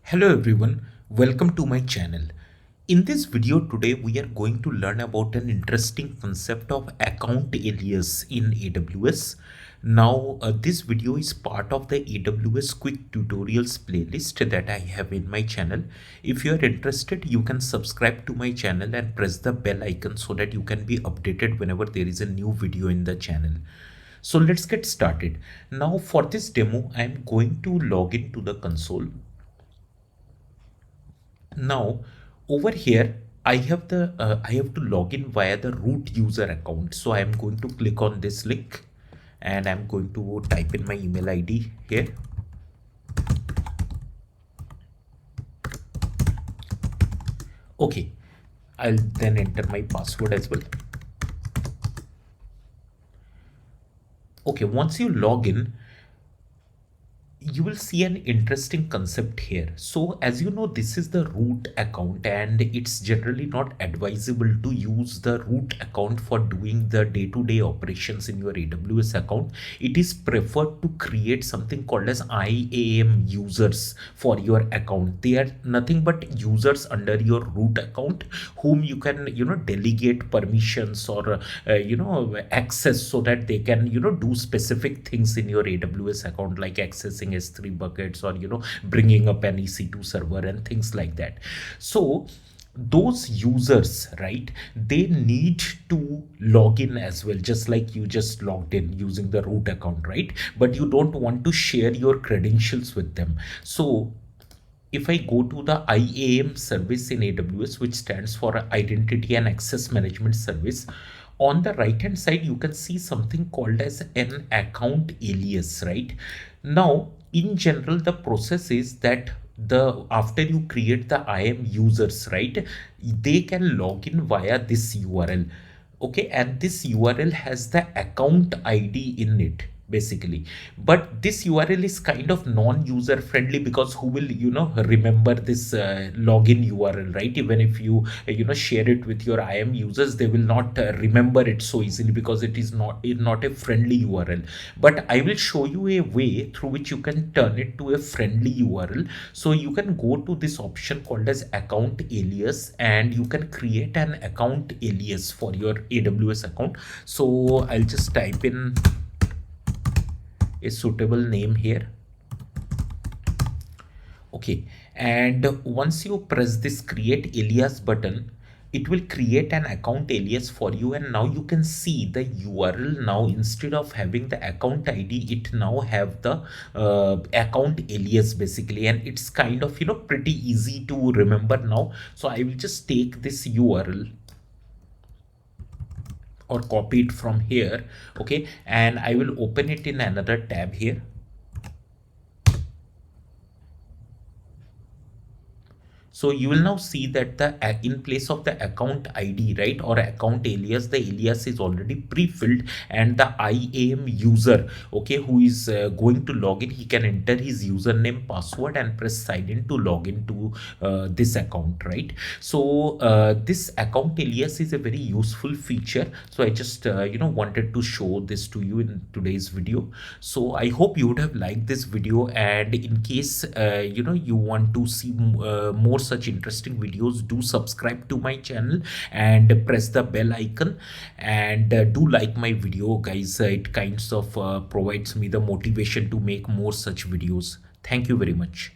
Hello everyone, welcome to my channel. In this video today we are going to learn about an interesting concept of account alias in AWS. Now this video is part of the AWS quick tutorials playlist that I have in my channel. If you are interested, you can subscribe to my channel and press the bell icon so that you can be updated whenever there is a new video in the channel. So let's get started. Now for this demo, I am going to log into the console. Now over here I have to log in via the root user account. So I'm going to click on this link and I'm going to type in my email ID here. Okay, I'll then enter my password as well. Okay, once you log in, you will see an interesting concept here. So as you know, this is the root account and it's generally not advisable to use the root account for doing the day-to-day operations in your AWS account. It is preferred to create something called as IAM users for your account. They are nothing but users under your root account whom you can delegate permissions or access so that they can do specific things in your AWS account, like accessing S3 buckets or bringing up an EC2 server and things like that. So those users, right, they need to log in as well, just like you just logged in using the root account, right? But you don't want to share your credentials with them. So if I go to the IAM service in AWS, which stands for Identity and Access Management Service, on the right hand side you can see something called as an account alias, right? Now in general the process is that after you create the IAM users, right, they can log in via this URL. Okay, and this URL has the account ID in it basically, but this URL is kind of non-user friendly because who will remember this login URL, right? Even if you share it with your IAM users, they will not remember it so easily because it is not a friendly URL. But I will show you a way through which you can turn it to a friendly URL. So you can go to this option called as account alias and you can create an account alias for your AWS account. So I'll just type in a suitable name here. Okay, and once you press this create alias button, it will create an account alias for you, and now you can see the URL. Now instead of having the account ID, it now have the account alias basically, and it's kind of pretty easy to remember now. So I will just take this URL or copy it from here. Okay, and I will open it in another tab here. So you will now see that the in place of the account ID, right, or account alias, the alias is already pre-filled, and the IAM user, okay, who is going to log in, he can enter his username, password, and press sign in to log into this account, right? So this account alias is a very useful feature. So I just wanted to show this to you in today's video. So I hope you would have liked this video, and in case you want to see more such interesting videos, do subscribe to my channel and press the bell icon, and do like my video, guys. It kinds of provides me the motivation to make more such videos. Thank you very much.